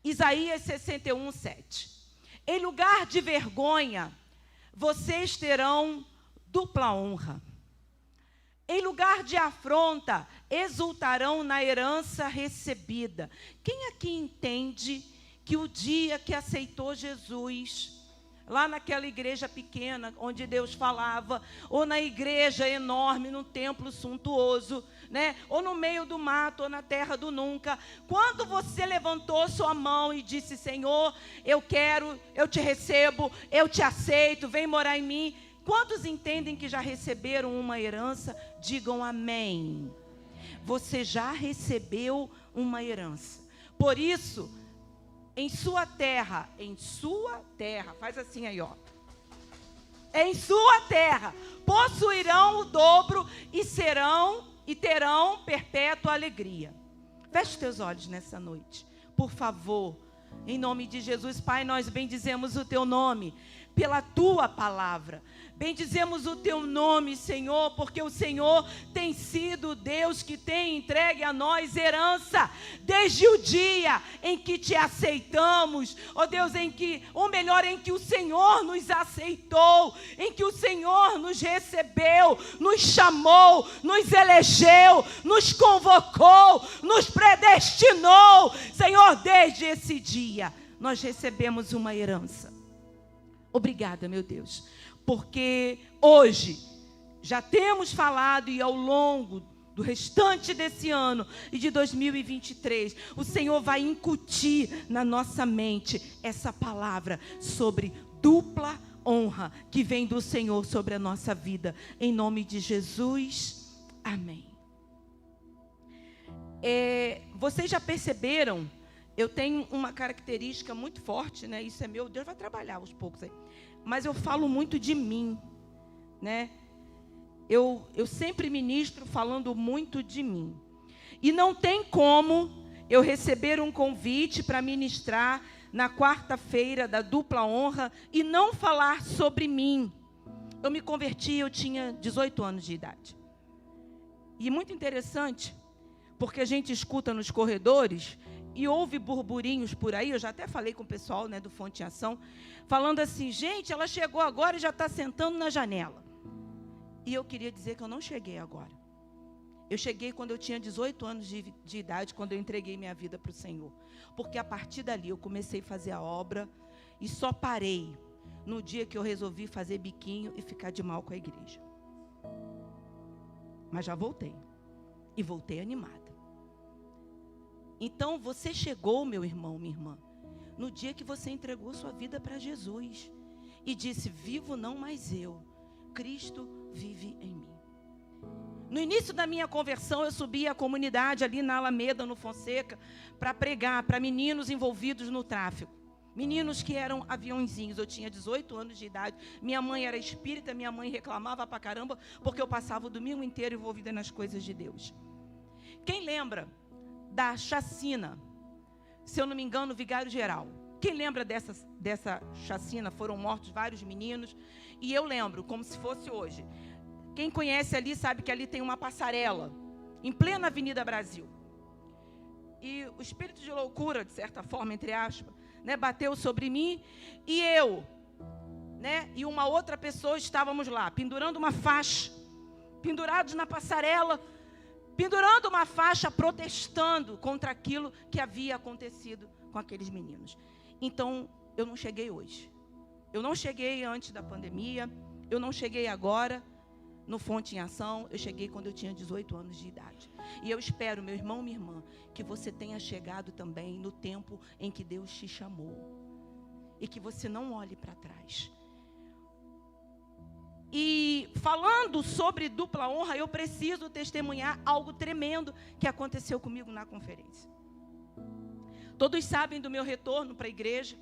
Isaías 61, 7. Em lugar de vergonha, vocês terão dupla honra. Em lugar de afronta, exultarão na herança recebida. Quem aqui entende que o dia que aceitou Jesus, lá naquela igreja pequena, onde Deus falava, ou na igreja enorme, num templo suntuoso, né? Ou no meio do mato, ou na terra do nunca, quando você levantou sua mão e disse: Senhor, eu quero, eu te recebo, eu te aceito, vem morar em mim. Quantos entendem que já receberam uma herança? Digam amém. Você já recebeu uma herança. Por isso, em sua terra, faz assim aí, ó. Em sua terra, possuirão o dobro e terão perpétua alegria. Feche teus olhos nessa noite, por favor. Em nome de Jesus, Pai, nós bendizemos o teu nome pela tua palavra. Bendizemos o teu nome, Senhor, porque o Senhor tem sido Deus que tem entregue a nós herança desde o dia em que te aceitamos, ó Deus, em que o Senhor nos aceitou, em que o Senhor nos recebeu, nos chamou, nos elegeu, nos convocou, nos predestinou. Senhor, desde esse dia nós recebemos uma herança. Obrigada, meu Deus, porque hoje já temos falado, e ao longo do restante desse ano e de 2023, o Senhor vai incutir na nossa mente essa palavra sobre dupla honra que vem do Senhor sobre a nossa vida. Em nome de Jesus, amém. Vocês já perceberam? Eu tenho uma característica muito forte, né? Isso é meu, Deus vai trabalhar aos poucos aí. Mas eu falo muito de mim, né? Eu sempre ministro falando muito de mim. E não tem como eu receber um convite para ministrar na quarta-feira da dupla honra e não falar sobre mim. Eu me converti, eu tinha 18 anos de idade. E muito interessante, porque a gente escuta nos corredores e ouve burburinhos por aí. Eu já até falei com o pessoal, né, do Fonte em Ação, falando assim: gente, ela chegou agora e já está sentando na janela. E eu queria dizer que eu não cheguei agora. Eu cheguei quando eu tinha 18 anos de idade, quando eu entreguei minha vida para o Senhor. Porque a partir dali eu comecei a fazer a obra e só parei no dia que eu resolvi fazer biquinho e ficar de mal com a igreja. Mas já voltei. E voltei animada. Então, você chegou, meu irmão, minha irmã, no dia que você entregou sua vida para Jesus e disse: vivo não mais eu, Cristo vive em mim. No início da minha conversão, eu subi à comunidade ali na Alameda, no Fonseca, para pregar para meninos envolvidos no tráfico. Meninos que eram aviãozinhos. Eu tinha 18 anos de idade. Minha mãe era espírita, minha mãe reclamava pra caramba, porque eu passava o domingo inteiro envolvida nas coisas de Deus. Quem lembra da chacina? Se eu não me engano, Vigário Geral. Quem lembra dessa chacina? Foram mortos vários meninos. E eu lembro, como se fosse hoje. Quem conhece ali sabe que ali tem uma passarela, em plena Avenida Brasil. E o espírito de loucura, de certa forma, entre aspas, né, bateu sobre mim. E eu, né, e uma outra pessoa estávamos lá, pendurando uma faixa, pendurados na passarela, pendurando uma faixa, protestando contra aquilo que havia acontecido com aqueles meninos. Então, eu não cheguei hoje. Eu não cheguei antes da pandemia. Eu não cheguei agora no Fonte em Ação. Eu cheguei quando eu tinha 18 anos de idade. E eu espero, meu irmão, minha irmã, que você tenha chegado também no tempo em que Deus te chamou. E que você não olhe para trás. E falando sobre dupla honra, eu preciso testemunhar algo tremendo que aconteceu comigo na conferência. Todos sabem do meu retorno para a igreja.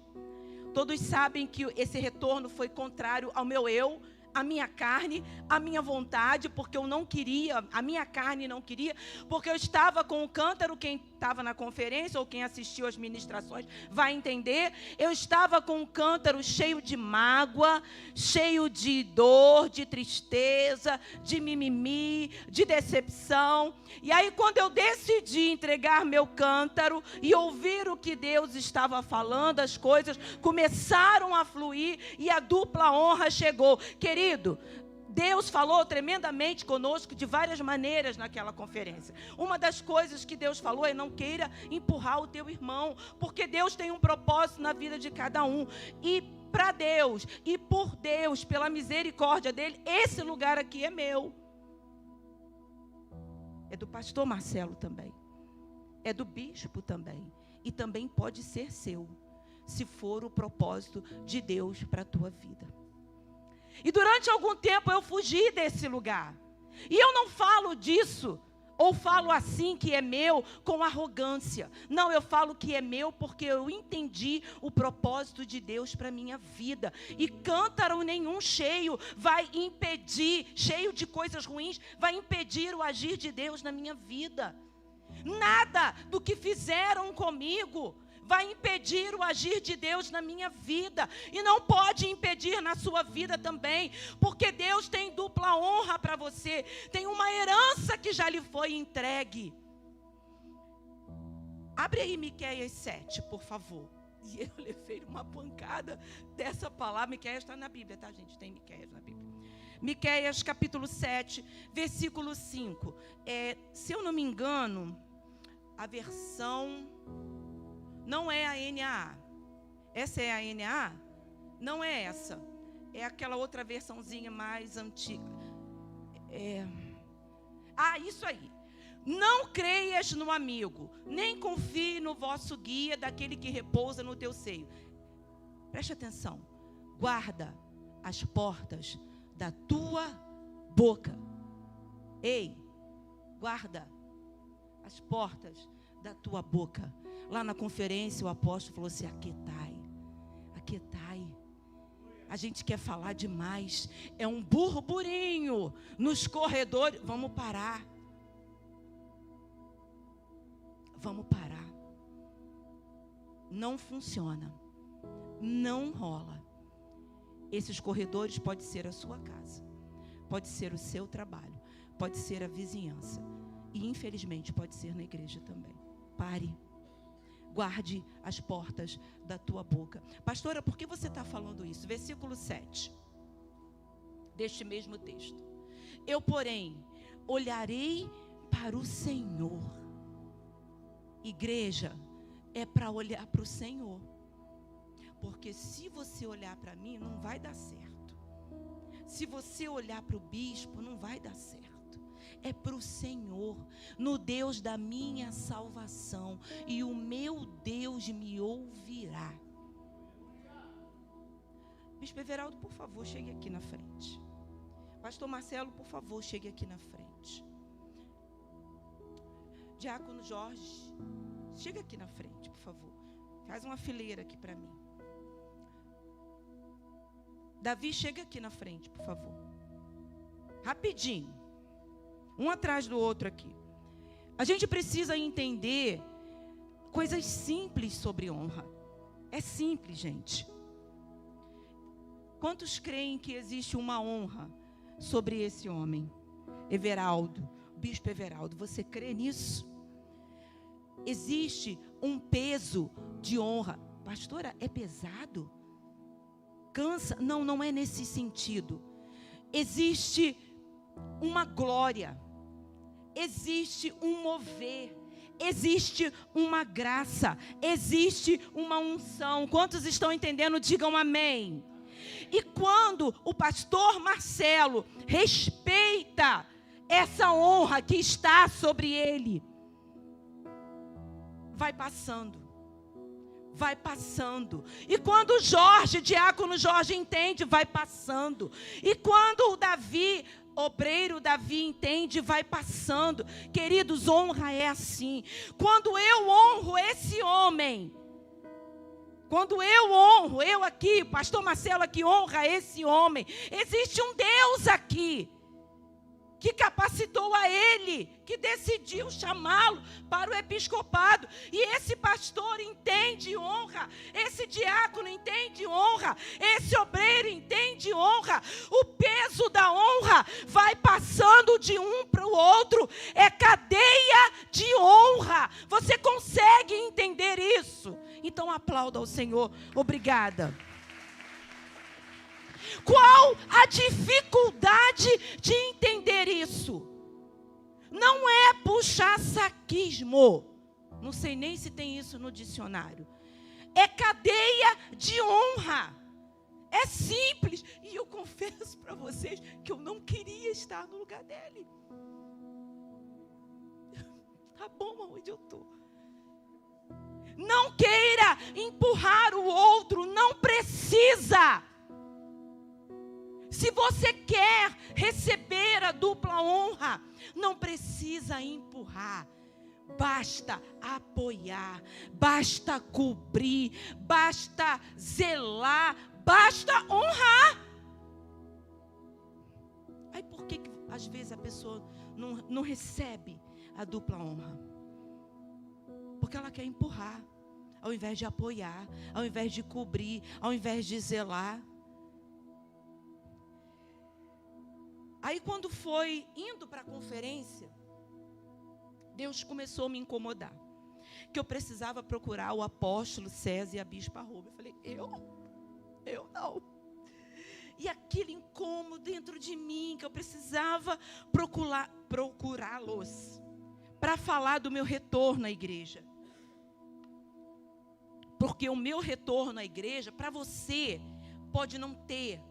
Todos sabem que esse retorno foi contrário ao meu eu, a minha carne, a minha vontade, porque eu não queria, a minha carne não queria, porque eu estava com o cântaro, quem estava na conferência ou quem assistiu às ministrações vai entender, eu estava com o cântaro cheio de mágoa, cheio de dor, de tristeza, de mimimi, de decepção. E aí quando eu decidi entregar meu cântaro e ouvir o que Deus estava falando, as coisas começaram a fluir e a dupla honra chegou. Querido, Deus falou tremendamente conosco de várias maneiras naquela conferência. Uma das coisas que Deus falou é: não queira empurrar o teu irmão, porque Deus tem um propósito na vida de cada um. E para Deus, e por Deus, pela misericórdia dele, esse lugar aqui é meu. É do pastor Marcelo também. É do bispo também. E também pode ser seu, se for o propósito de Deus para a tua vida. E durante algum tempo eu fugi desse lugar. E eu não falo disso, ou falo assim que é meu, com arrogância. Não, eu falo que é meu porque eu entendi o propósito de Deus para a minha vida. E cântaro nenhum cheio vai impedir, cheio de coisas ruins, vai impedir o agir de Deus na minha vida. Nada do que fizeram comigo vai impedir o agir de Deus na minha vida. E não pode impedir na sua vida também. Porque Deus tem dupla honra para você. Tem uma herança que já lhe foi entregue. Abre aí Miqueias 7, por favor. E eu levei uma pancada dessa palavra. Miqueias está na Bíblia, tá, gente? Tem Miqueias na Bíblia. Miqueias capítulo 7, versículo 5. Se eu não me engano, a versão... não é a NAA. Essa é a NAA? Não é essa. É aquela outra versãozinha mais antiga. Isso aí. Não creias no amigo, nem confie no vosso guia, daquele que repousa no teu seio. Preste atenção. Guarda as portas da tua boca. Ei, guarda as portas da tua boca. Lá na conferência o apóstolo falou assim: aquietai, aquietai. A gente quer falar demais, é um burburinho nos corredores. Vamos parar. Vamos parar. Não funciona, não rola. Esses corredores pode ser a sua casa, pode ser o seu trabalho, pode ser a vizinhança e infelizmente pode ser na igreja também. Pare. Guarde as portas da tua boca. Pastora, por que você está falando isso? Versículo 7 deste mesmo texto. Eu, porém, olharei para o Senhor. Igreja, é para olhar para o Senhor. Porque se você olhar para mim, não vai dar certo. Se você olhar para o bispo, não vai dar certo. É para o Senhor, no Deus da minha salvação, e o meu Deus me ouvirá. Bispo Everaldo, por favor, chegue aqui na frente. Pastor Marcelo, por favor, chegue aqui na frente. Diácono Jorge, chega aqui na frente, por favor. Faz uma fileira aqui para mim. Davi, chega aqui na frente, por favor. Rapidinho. Um atrás do outro aqui. A gente precisa entender coisas simples sobre honra. É simples, gente. Quantos creem que existe uma honra sobre esse homem? Everaldo, Bispo Everaldo, você crê nisso? Existe um peso de honra. Pastora, é pesado? Cansa? Não, não é nesse sentido. Existe uma glória. Existe um mover, existe uma graça, existe uma unção. Quantos estão entendendo? Digam amém. E quando o pastor Marcelo respeita essa honra que está sobre ele, vai passando. Vai passando. E quando o Jorge, diácono Jorge, entende, vai passando. E quando o Davi, obreiro Davi, entende, vai passando. Queridos, honra é assim. Quando eu honro esse homem, Quando eu honro, eu aqui, pastor Marcelo aqui honra esse homem, existe um Deus aqui, que capacitou a ele, que decidiu chamá-lo para o episcopado. E esse pastor entende e honra, esse diácono entende e honra, esse obreiro entende e honra. O peso da honra vai passando de um para o outro, é cadeia de honra. Você consegue entender isso? Então aplauda ao Senhor. Obrigada. Qual a dificuldade de entender isso? Não é puxa-saquismo. Não sei nem se tem isso no dicionário. É cadeia de honra. É simples. E eu confesso para vocês que eu não queria estar no lugar dele. Tá bom onde eu estou. Não queira empurrar o outro. Não precisa. Se você quer receber a dupla honra, não precisa empurrar. Basta apoiar, basta cobrir, basta zelar, basta honrar. Aí por que às vezes a pessoa não recebe a dupla honra? Porque ela quer empurrar, ao invés de apoiar, ao invés de cobrir, ao invés de zelar. Aí quando foi indo para a conferência, Deus começou a me incomodar. Que eu precisava procurar o apóstolo César e a bispa Rubia. Eu falei, eu não. E aquele incômodo dentro de mim, que eu precisava procurá-los para falar do meu retorno à igreja. Porque o meu retorno à igreja, para você, pode não ter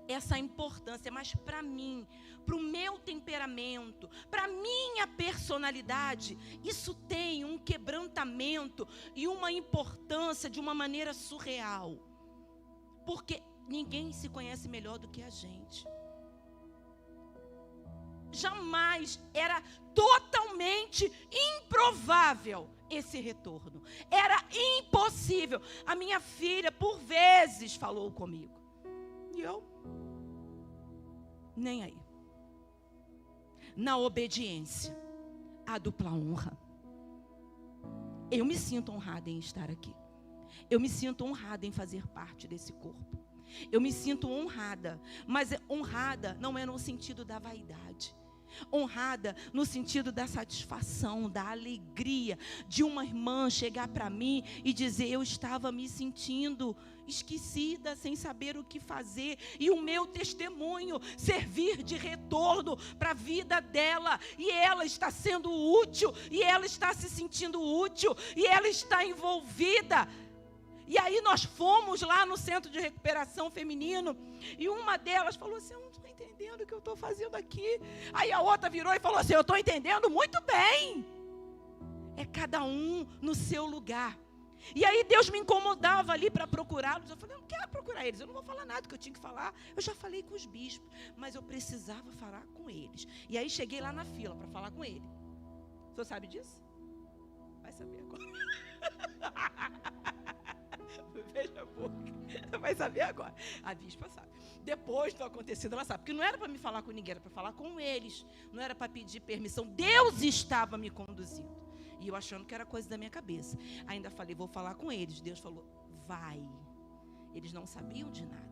essa importância, mas para mim, para o meu temperamento, para a minha personalidade, isso tem um quebrantamento e uma importância de uma maneira surreal. Porque ninguém se conhece melhor do que a gente. Jamais, era totalmente improvável esse retorno. Era impossível. A minha filha, por vezes, falou comigo. E eu, nem aí. Na obediência, a dupla honra. Eu me sinto honrada em estar aqui. Eu me sinto honrada em fazer parte desse corpo. Eu me sinto honrada, mas honrada não é no sentido da vaidade. Honrada no sentido da satisfação, da alegria de uma irmã chegar para mim e dizer: eu estava me sentindo esquecida, sem saber o que fazer, e o meu testemunho servir de retorno para a vida dela, e ela está sendo útil, e ela está se sentindo útil, e ela está envolvida. E aí nós fomos lá no centro de recuperação feminino, e uma delas falou assim: eu não estou entendendo o que eu estou fazendo aqui. Aí a outra virou e falou assim: eu estou entendendo muito bem. É cada um no seu lugar. E aí Deus me incomodava ali para procurá-los. Eu falei: eu não quero procurar eles, eu não vou falar nada que eu tinha que falar. Eu já falei com os bispos, mas eu precisava falar com eles. E aí cheguei lá na fila para falar com ele. O senhor sabe disso? Vai saber agora. Veja a boca. Vai saber agora. A bispa sabe. Depois do acontecido, ela sabe. Porque não era para me falar com ninguém, era para falar com eles. Não era para pedir permissão. Deus estava me conduzindo. E eu achando que era coisa da minha cabeça. Ainda falei: vou falar com eles. Deus falou: vai. Eles não sabiam de nada.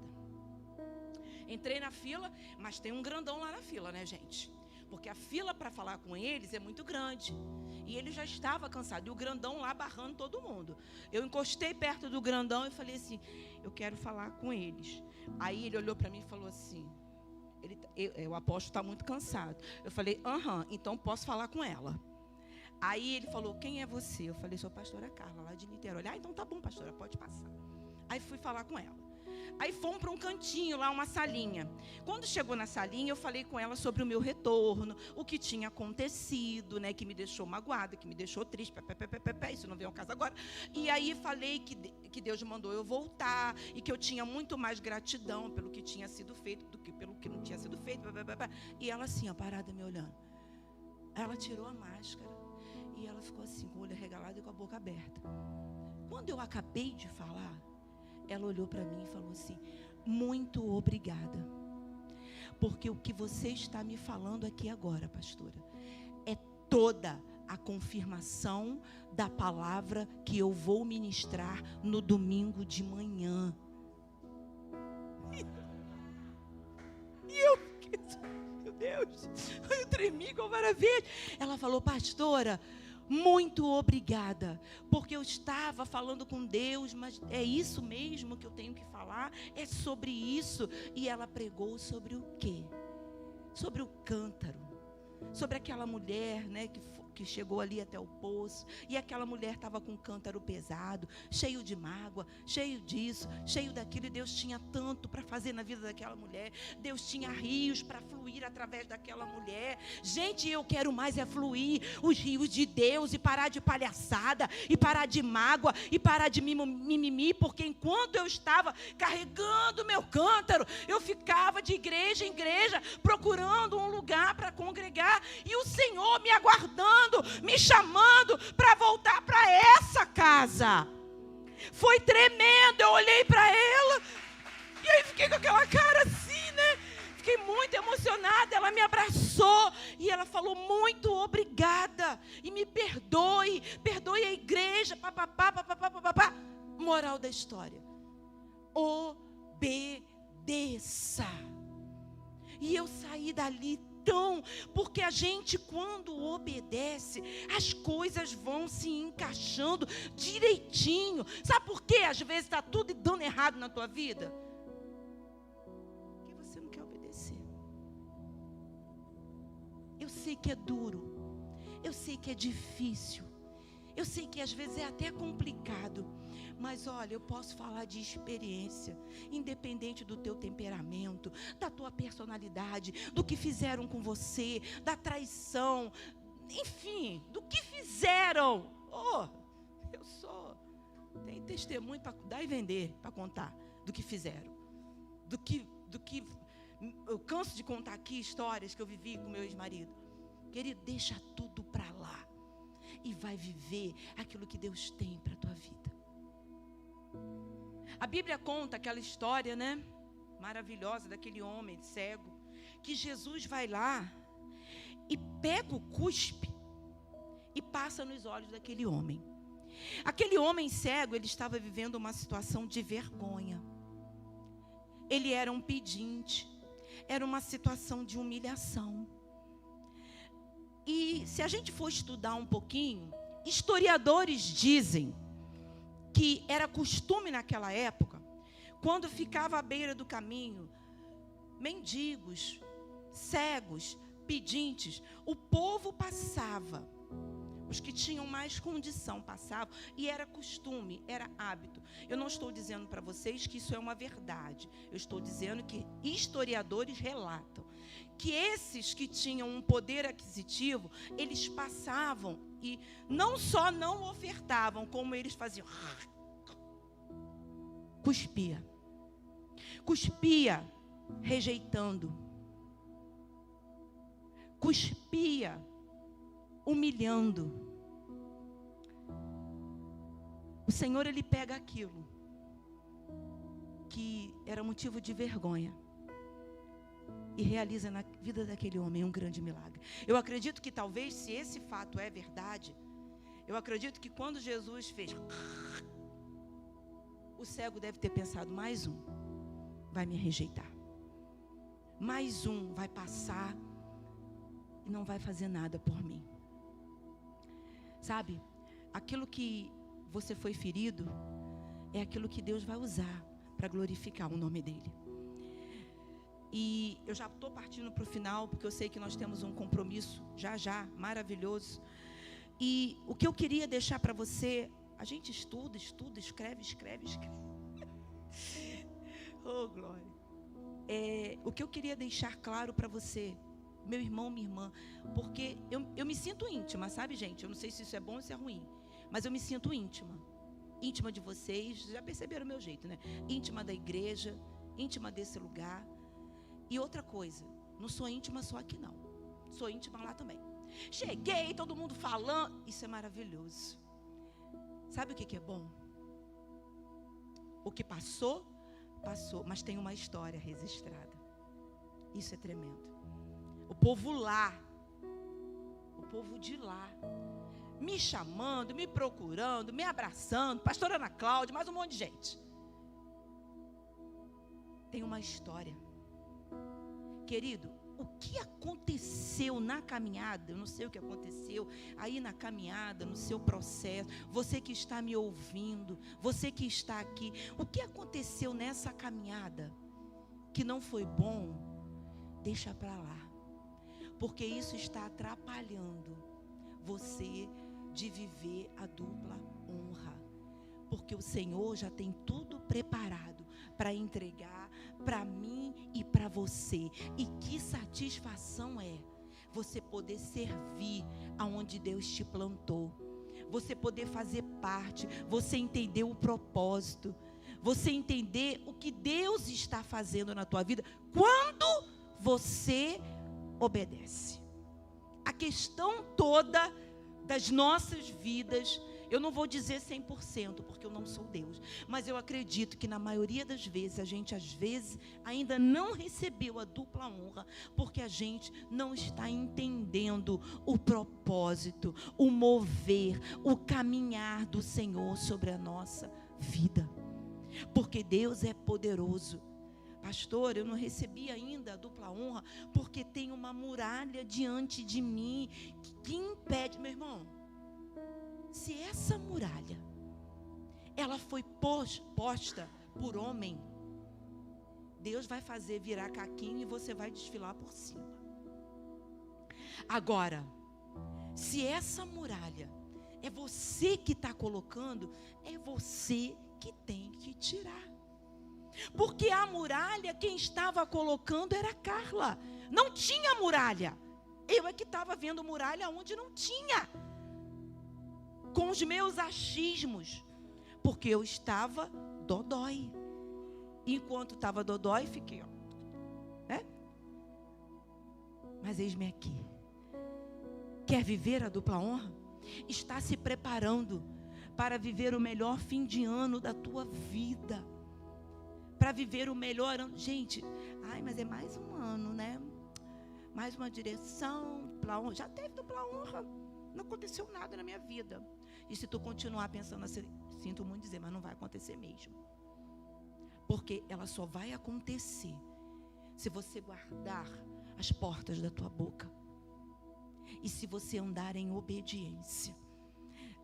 Entrei na fila, mas tem um grandão lá na fila, né, gente? Porque a fila para falar com eles é muito grande. E ele já estava cansado. E o grandão lá barrando todo mundo. Eu encostei perto do grandão e falei assim: eu quero falar com eles. Aí ele olhou para mim e falou assim: o apóstolo está muito cansado. Eu falei: então posso falar com ela. Aí ele falou: quem é você? Eu falei: sou a pastora Carla, lá de Niterói. Então tá bom, pastora, pode passar. Aí fui falar com ela. Aí fomos para um cantinho lá, uma salinha. Quando chegou na salinha, eu falei com ela sobre o meu retorno, o que tinha acontecido, né, que me deixou magoada, que me deixou triste, isso não veio ao caso agora. E aí falei que Deus mandou eu voltar, e que eu tinha muito mais gratidão pelo que tinha sido feito do que pelo que não tinha sido feito. E ela assim, ó, parada me olhando. Ela tirou a máscara e ela ficou assim, com o olho arregalado e com a boca aberta. Quando eu acabei de falar, ela olhou para mim e falou assim: muito obrigada, porque o que você está me falando aqui agora, pastora, é toda a confirmação da palavra que eu vou ministrar no domingo de manhã. E eu fiquei, meu Deus, eu tremi com maravilha. Ela falou: pastora, muito obrigada, porque eu estava falando com Deus, mas é isso mesmo que eu tenho que falar? É sobre isso. E ela pregou sobre o quê? Sobre o cântaro, sobre aquela mulher, né, que chegou ali até o poço, e aquela mulher estava com um cântaro pesado, cheio de mágoa, cheio disso, cheio daquilo, e Deus tinha tanto para fazer na vida daquela mulher. Deus tinha rios para fluir através daquela mulher. Gente, eu quero mais é fluir os rios de Deus, e parar de palhaçada, e parar de mágoa, e parar de mimimi, porque enquanto eu estava carregando meu cântaro, eu ficava de igreja em igreja, procurando um lugar para congregar, e o Senhor me aguardando, me chamando para voltar para essa casa. Foi tremendo. Eu olhei para ela e aí fiquei com aquela cara assim, né? Fiquei muito emocionada. Ela me abraçou e ela falou: muito obrigada e me perdoe a igreja, papapá, papapá, papapá. Moral da história: obedeça. E eu saí dali porque a gente, quando obedece, as coisas vão se encaixando direitinho. Sabe por quê? Às vezes está tudo dando errado na tua vida, porque você não quer obedecer. Eu sei que é duro, eu sei que é difícil, eu sei que às vezes é até complicado, mas olha, eu posso falar de experiência, independente do teu temperamento, da tua personalidade, do que fizeram com você, da traição, enfim, do que fizeram. Tenho testemunho para dar e vender, para contar do que fizeram, do que eu canso de contar aqui histórias que eu vivi com meu ex-marido. Querido, deixa tudo para lá e vai viver aquilo que Deus tem para a tua vida. A Bíblia conta aquela história, né, maravilhosa daquele homem cego, que Jesus vai lá e pega o cuspe e passa nos olhos daquele homem. Aquele homem cego, ele estava vivendo uma situação de vergonha. Ele era um pedinte, era uma situação de humilhação. E se a gente for estudar um pouquinho, historiadores dizem que era costume naquela época, quando ficava à beira do caminho, mendigos, cegos, pedintes, o povo passava, os que tinham mais condição passavam, e era costume, era hábito. Eu não estou dizendo para vocês que isso é uma verdade, eu estou dizendo que historiadores relatam que esses que tinham um poder aquisitivo, eles passavam e não só não ofertavam, como eles faziam, cuspia rejeitando, cuspia humilhando. O Senhor, ele pega aquilo que era motivo de vergonha e realiza na vida daquele homem um grande milagre. Eu acredito que talvez, se esse fato é verdade, eu acredito que quando Jesus fez, o cego deve ter pensado: mais um vai me rejeitar, mais um vai passar e não vai fazer nada por mim. Sabe, aquilo que você foi ferido é aquilo que Deus vai usar para glorificar o nome dele. E eu já estou partindo para o final, porque eu sei que nós temos um compromisso já maravilhoso. E o que eu queria deixar para você, a gente estuda, escreve. Oh, glória. O que eu queria deixar claro para você, meu irmão, minha irmã, porque eu me sinto íntima, sabe, gente? Eu não sei se isso é bom ou se é ruim, mas eu me sinto íntima de vocês, já perceberam o meu jeito, né? Íntima da igreja, íntima desse lugar. E outra coisa, não sou íntima só aqui não, sou íntima lá também. Cheguei, todo mundo falando, isso é maravilhoso. Sabe o que é bom? O que passou, passou, mas tem uma história registrada. Isso é tremendo. O povo lá, o povo de lá, me chamando, me procurando, me abraçando, pastora Ana Cláudia, mais um monte de gente. Tem uma história. Querido, o que aconteceu na caminhada, eu não sei o que aconteceu aí na caminhada, no seu processo, você que está me ouvindo, você que está aqui, o que aconteceu nessa caminhada que não foi bom, deixa para lá, porque isso está atrapalhando você de viver a dupla honra, porque o Senhor já tem tudo preparado para entregar para mim e para você. E que satisfação é você poder servir aonde Deus te plantou, você poder fazer parte, você entender o propósito, você entender o que Deus está fazendo na tua vida quando você obedece. A questão toda das nossas vidas, eu não vou dizer 100%, porque eu não sou Deus, mas eu acredito que na maioria das vezes, a gente às vezes ainda não recebeu a dupla honra, porque a gente não está entendendo o propósito, o mover, o caminhar do Senhor sobre a nossa vida, porque Deus é poderoso. Pastor, eu não recebi ainda a dupla honra, porque tem uma muralha diante de mim, que impede, meu irmão. Se essa muralha, ela foi posta por homem, Deus vai fazer virar caquinho e você vai desfilar por cima. Agora, se essa muralha é você que está colocando, é você que tem que tirar. Porque a muralha, quem estava colocando era Carla. Não tinha muralha. Eu é que estava vendo muralha onde não tinha. Com os meus achismos, porque eu estava dodói. Enquanto estava dodói, fiquei, né? Mas eis-me aqui. Quer viver a dupla honra? Está se preparando para viver o melhor fim de ano da tua vida. Para viver o melhor ano. Gente, mas é mais um ano, né? Mais uma direção, dupla honra. Já teve dupla honra. Não aconteceu nada na minha vida. E se tu continuar pensando assim, sinto muito dizer, mas não vai acontecer mesmo. Porque ela só vai acontecer se você guardar as portas da tua boca. E se você andar em obediência.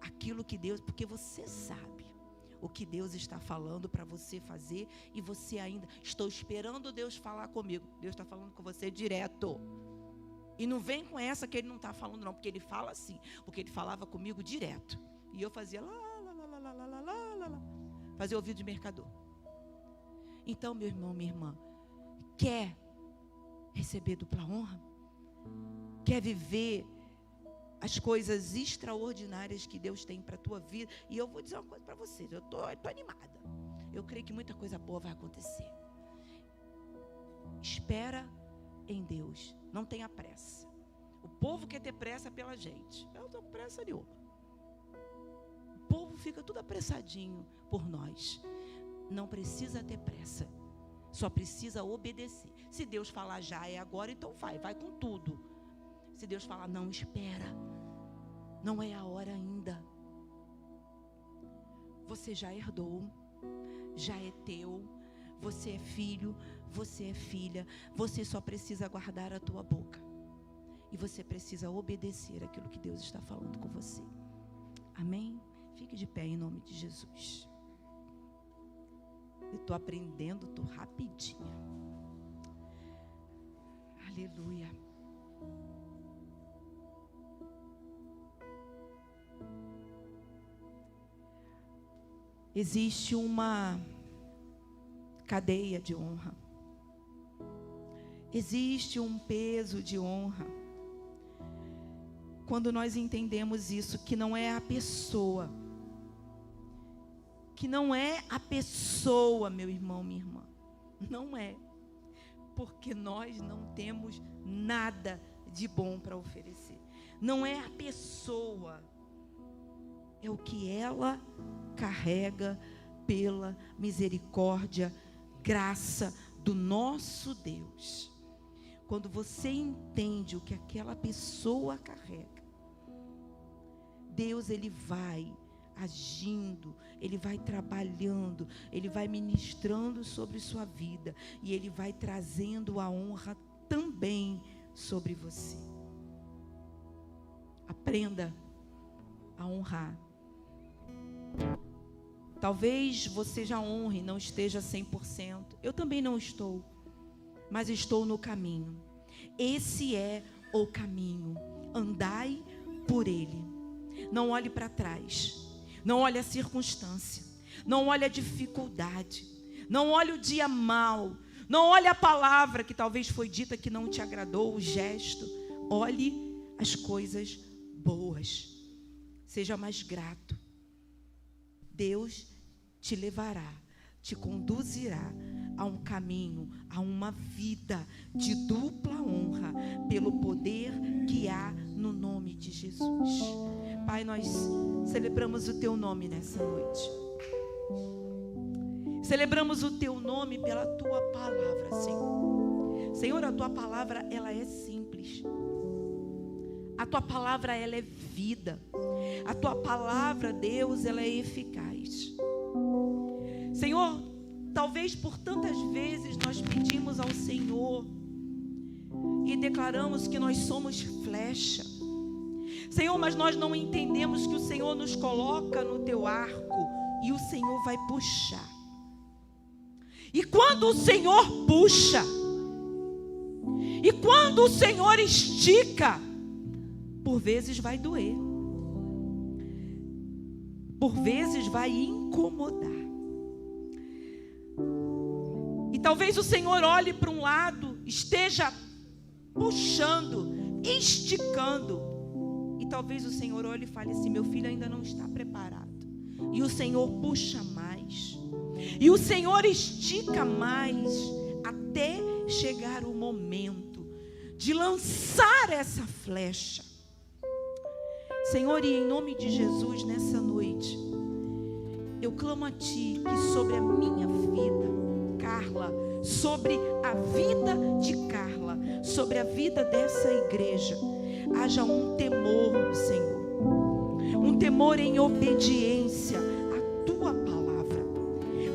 Aquilo que Deus, porque você sabe o que Deus está falando para você fazer. E você ainda, estou esperando Deus falar comigo. Deus está falando com você direto. E não vem com essa que ele não está falando não, porque ele fala assim, porque ele falava comigo direto. E eu fazia fazia ouvido de mercador. Então, meu irmão, minha irmã, quer receber dupla honra? Quer viver as coisas extraordinárias que Deus tem para a tua vida? E eu vou dizer uma coisa para vocês, eu tô animada. Eu creio que muita coisa boa vai acontecer. Espera em Deus, não tenha pressa. O povo quer ter pressa pela gente. Eu não tenho pressa nenhuma. O povo fica tudo apressadinho por nós. Não precisa ter pressa. Só precisa obedecer. Se Deus falar já é agora, então vai com tudo. Se Deus falar não, espera. Não é a hora ainda. Você já herdou, já é teu. Você é filho, você é filha. Você só precisa guardar a tua boca. E você precisa obedecer aquilo que Deus está falando com você. Amém? Fique de pé em nome de Jesus. Eu estou aprendendo, estou rapidinho. Aleluia. Existe uma cadeia de honra. Existe um peso de honra. Quando nós entendemos isso, que não é a pessoa. Que não é a pessoa, meu irmão, minha irmã. Não é. Porque nós não temos nada de bom para oferecer. Não é a pessoa. É o que ela carrega pela misericórdia, graça do nosso Deus. Quando você entende o que aquela pessoa carrega, Deus, Ele vai agindo, Ele vai trabalhando, Ele vai ministrando sobre sua vida, e Ele vai trazendo a honra também sobre você. Aprenda a honrar. Talvez você já honre, não esteja 100%. Eu também não estou, mas estou no caminho. Esse é o caminho. Andai por ele. Não olhe para trás. Não olhe a circunstância. Não olhe a dificuldade. Não olhe o dia mau. Não olhe a palavra que talvez foi dita que não te agradou, o gesto. Olhe as coisas boas. Seja mais grato. Deus te levará, te conduzirá a um caminho, a uma vida de dupla honra, pelo poder que há no nome de Jesus. Pai, nós celebramos o Teu nome nessa noite. Celebramos o Teu nome pela Tua palavra, Senhor. Senhor, a Tua palavra, ela é simples. A Tua palavra, ela é vida. A Tua palavra, Deus, ela é eficaz. Senhor, talvez por tantas vezes nós pedimos ao Senhor e declaramos que nós somos flecha. Senhor, mas nós não entendemos que o Senhor nos coloca no Teu arco e o Senhor vai puxar. E quando o Senhor puxa, e quando o Senhor estica, por vezes vai doer, por vezes vai incomodar. E talvez o Senhor olhe para um lado, esteja puxando, esticando, e talvez o Senhor olhe e fale assim: meu filho ainda não está preparado. E o Senhor puxa mais, e o Senhor estica mais, até chegar o momento de lançar essa flecha. Senhor, e em nome de Jesus, nessa noite, eu clamo a Ti que sobre a minha vida, Carla, sobre a vida de Carla, sobre a vida dessa igreja, haja um temor, Senhor, um temor em obediência à Tua palavra,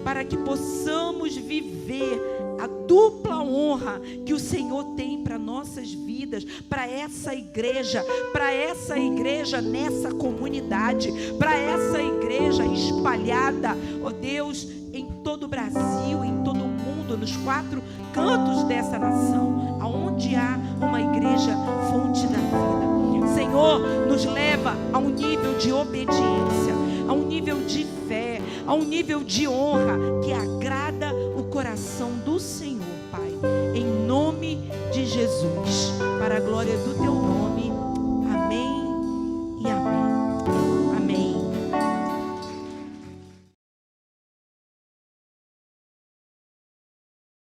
para que possamos viver a dupla honra que o Senhor tem para nossas vidas, para essa igreja nessa comunidade, para essa igreja espalhada, ó Deus, em todo o Brasil, em todo o mundo, nos 4 cantos dessa nação, aonde há uma igreja fonte da vida. Senhor, nos leva a um nível de obediência, a um nível de fé, a um nível de honra que agrada o coração do Senhor, Pai, em nome de Jesus, para a glória do Teu nome.